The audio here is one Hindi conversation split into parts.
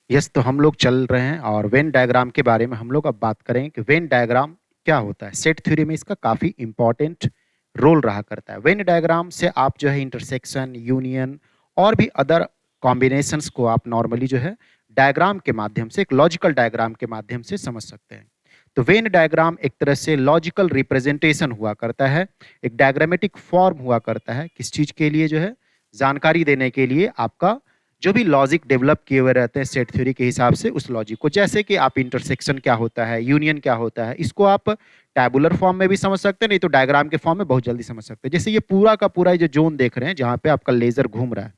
यस, तो हम लोग चल रहे हैं और वेन डायग्राम के बारे में हम लोग अब बात करें कि वेन डायग्राम क्या होता है। सेट थ्योरी में इसका काफ़ी इंपॉर्टेंट रोल रहा करता है। वेन डायग्राम से आप जो है इंटरसेक्शन, यूनियन और भी अदर कॉम्बिनेशंस को आप नॉर्मली जो है डायग्राम के माध्यम से, एक लॉजिकल डायग्राम के माध्यम से समझ सकते हैं। तो वेन डायग्राम एक तरह से लॉजिकल रिप्रेजेंटेशन हुआ करता है, एक डायग्रामेटिक फॉर्म हुआ करता है किस चीज़ के लिए, जो है जानकारी देने के लिए आपका जो भी लॉजिक डेवलप किए हुए रहते हैं सेट थ्योरी के हिसाब से, उस लॉजिक को, जैसे कि आप इंटरसेक्शन क्या होता है, यूनियन क्या होता है, इसको आप टैबुलर फॉर्म में भी समझ सकते हैं, नहीं तो डायग्राम के फॉर्म में बहुत जल्दी समझ सकते हैं। जैसे ये पूरा का पूरा जो जोन देख रहे हैं जहां पे आपका लेजर घूम रहा है,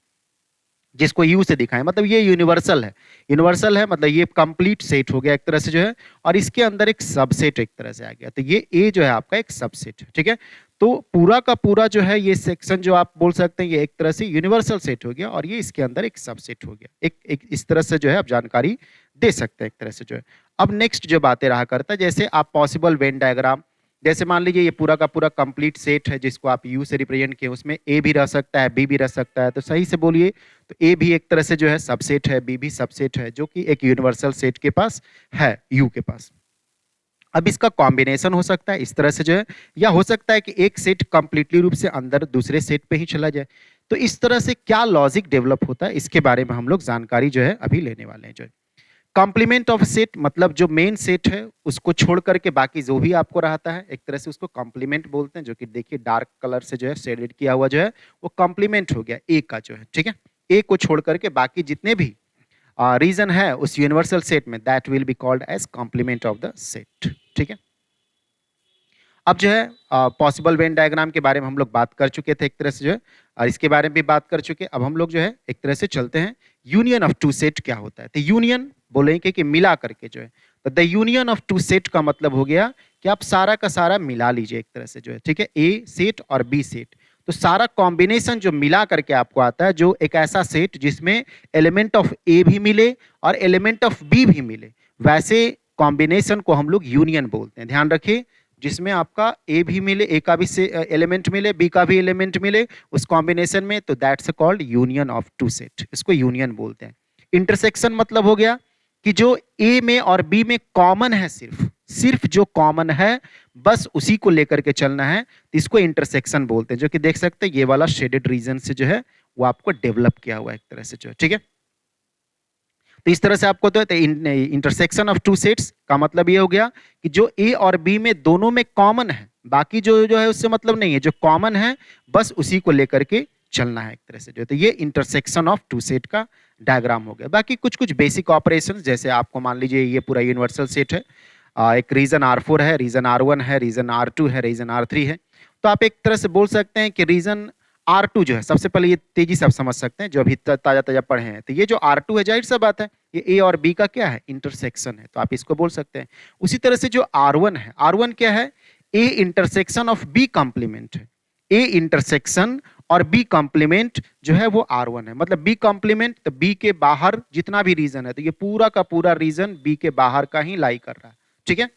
जिसको यू से दिखाएं, मतलब ये यूनिवर्सल है। यूनिवर्सल है मतलब ये कंप्लीट सेट हो गया एक तरह से जो है, और इसके अंदर एक सबसेट एक तरह से आ गया, तो ये ए जो है आपका एक सबसेट है। ठीक है, तो पूरा का पूरा जो है ये सेक्शन जो आप बोल सकते हैं ये एक तरह से यूनिवर्सल सेट हो गया, और ये इसके अंदर एक सबसेट हो गया। एक इस तरह से जो है आप जानकारी दे सकते हैं एक तरह से जो है। अब नेक्स्ट जो बातें रहा करता है, जैसे आप पॉसिबल वेन डायग्राम, जैसे मान लीजिए ये पूरा का पूरा कंप्लीट सेट है जिसको आप यू से रिप्रेजेंट किए, उसमें ए भी रह सकता है, बी भी रह सकता है, तो सही से बोलिए, तो ए भी एक तरह से जो है सबसेट है, बी भी सबसेट है, जो कि एक यूनिवर्सल सेट के पास है, यू के पास। अब इसका कॉम्बिनेशन हो सकता है इस तरह से जो है, या हो सकता है कि एक सेट कंप्लीटली रूप से अंदर दूसरे सेट पे ही चला जाए। तो इस तरह से क्या लॉजिक डेवलप होता है इसके बारे में हम लोग जानकारी जो है अभी लेने वाले हैं। जो है कॉम्प्लीमेंट ऑफ सेट, मतलब जो मेन सेट है उसको छोड़ करके बाकी जो भी आपको रहता है एक तरह से उसको कॉम्प्लीमेंट बोलते हैं, जो कि देखिए डार्क कलर से जो है शेडेड किया हुआ जो है वो कॉम्प्लीमेंट हो गया ए का जो है। ठीक है, ए को छोड़ करके बाकी जितने भी रीजन है उस यूनिवर्सल सेट में, that will be called as complement of the set. ठीक है, अब जो है पॉसिबल वेन डायग्राम के बारे में हम लोग बात कर चुके थे एक तरह से जो है, और इसके बारे में भी बात कर चुके। अब हम लोग जो है एक तरह से चलते हैं यूनियन ऑफ टू सेट क्या होता है। तो यूनियन बोलेंगे कि मिला करके जो है, तो the union of two set का मतलब हो गया कि आप सारा का सारा मिला लीजिए एक तरह से जो है। ठीक है, ए सेट और बी सेट, तो सारा कॉम्बिनेशन जो मिला करके आपको आता है, जो एक ऐसा सेट जिसमें एलिमेंट ऑफ ए भी मिले और एलिमेंट ऑफ बी भी मिले, वैसे कॉम्बिनेशन को हम लोग यूनियन बोलते हैं। ध्यान रखिए, जिसमें आपका ए भी मिले, ए का भी एलिमेंट मिले, बी का भी एलिमेंट मिले उस कॉम्बिनेशन में, तो that's called union of two set, इसको यूनियन बोलते हैं। इंटरसेक्शन मतलब हो गया कि जो ए में और बी में कॉमन है, सिर्फ सिर्फ जो कॉमन है बस उसी को लेकर के चलना है, तो इसको इंटरसेक्शन बोलते हैं, जो कि देख सकते हैं ये वाला शेडेड रीजन से जो है वो आपको डेवलप किया हुआ है एक तरह से जो है। ठीक है, तो इस तरह से आपको तो इंटरसेक्शन ऑफ टू सेट्स का मतलब ये हो गया कि जो ए और बी में दोनों में कॉमन है, बाकी जो जो है उससे मतलब नहीं है, जो कॉमन है बस उसी को लेकर के चलना है एक तरह से जो है। तो ये इंटरसेक्शन ऑफ टू सेट का डायग्राम हो गया। बाकी कुछ कुछ बेसिक ऑपरेशन, जैसे आपको मान लीजिए ये पूरा यूनिवर्सल सेट है, एक रीजन R4 है, रीजन R1 है, रीजन R2 है, रीजन R3 है, तो आप एक तरह से बोल सकते हैं कि रीजन R2 जो है, सबसे पहले ये तेजी से आप समझ सकते हैं जो अभी ताजा ताजा पढ़े हैं, तो ये जो R2 है जाहिर सा बात है ये ए और बी का क्या है, इंटरसेक्शन है, तो आप इसको बोल सकते हैं। उसी तरह से जो R1 है, R1 क्या है, A intersection of B complement है। ए इंटरसेक्शन और बी कॉम्प्लीमेंट जो है वो R1 है, मतलब बी कॉम्प्लीमेंट, तो बी के बाहर जितना भी रीजन है, तो ये पूरा का पूरा रीजन बी के बाहर का ही लाई कर रहा है। ठीक है,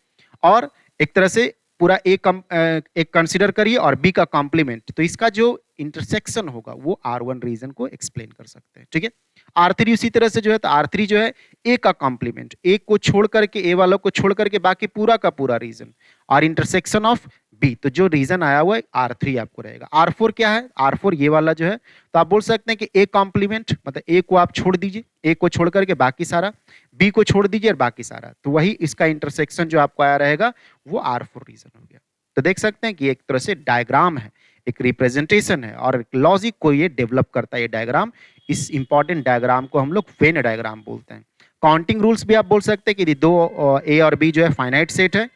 और एक तरह से पूरा एक कंसिडर करिए और बी का कॉम्प्लीमेंट, तो इसका जो इंटरसेक्शन होगा वो R1 रीजन को एक्सप्लेन कर सकते हैं। ठीक है, R3 उसी तरह से जो है, तो R3 जो है ए का कॉम्प्लीमेंट, ए को छोड़ करके, ए वालों को छोड़ करके बाकी पूरा का पूरा रीजन, और इंटरसेक्शन ऑफ बी, तो जो रीजन आया हुआ है R3 आपको रहेगा। R4 क्या है, R4 ये वाला जो है, तो आप बोल सकते हैं कि ए कॉम्प्लीमेंट मतलब ए को आप छोड़ दीजिए, ए को छोड़ करके बाकी सारा, बी को छोड़ दीजिए और बाकी सारा, तो वही इसका इंटरसेक्शन जो आपको आया रहेगा वो R4 रीजन हो गया। तो देख सकते हैं कि एक तरह से डायग्राम है, एक रिप्रेजेंटेशन है, और लॉजिक को ये डेवलप करता है ये डायग्राम। इस इंपॉर्टेंट डायग्राम को हम लोग वेन डायग्राम बोलते हैं। काउंटिंग रूल्स भी आप बोल सकते हैं कि दो ए और बी जो है फाइनाइट सेट है,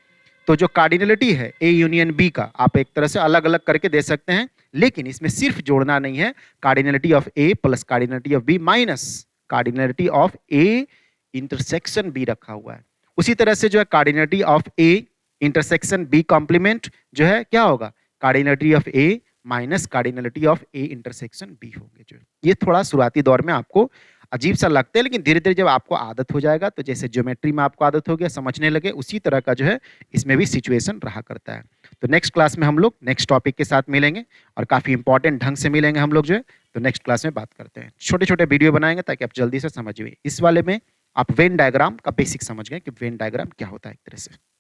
तो जो कार्डिनलिटी है ए यूनियन बी का आप एक तरह से अलग अलग करके दे सकते हैं, लेकिन इसमें सिर्फ जोड़ना नहीं है cardinality of A plus cardinality of B minus cardinality of A intersection B रखा हुआ है। उसी तरह से जो है cardinality of A intersection B complement जो है क्या होगा, cardinality of A minus cardinality of A intersection B होंगे। जो ये थोड़ा शुरुआती दौर में आपको अजीब सा लगता है, लेकिन धीरे धीरे जब आपको आदत हो जाएगा, तो जैसे ज्योमेट्री में आपको आदत हो गया, समझने लगे, उसी तरह का जो है इसमें भी सिचुएशन रहा करता है। तो नेक्स्ट क्लास में हम लोग नेक्स्ट टॉपिक के साथ मिलेंगे, और काफ़ी इंपॉर्टेंट ढंग से मिलेंगे हम लोग जो है। तो नेक्स्ट क्लास में बात करते हैं, छोटे छोटे वीडियो बनाएंगे ताकि आप जल्दी से समझिए। इस वाले में आप वेन डायग्राम का बेसिक समझ गए कि वेन डायग्राम क्या होता है एक तरह से।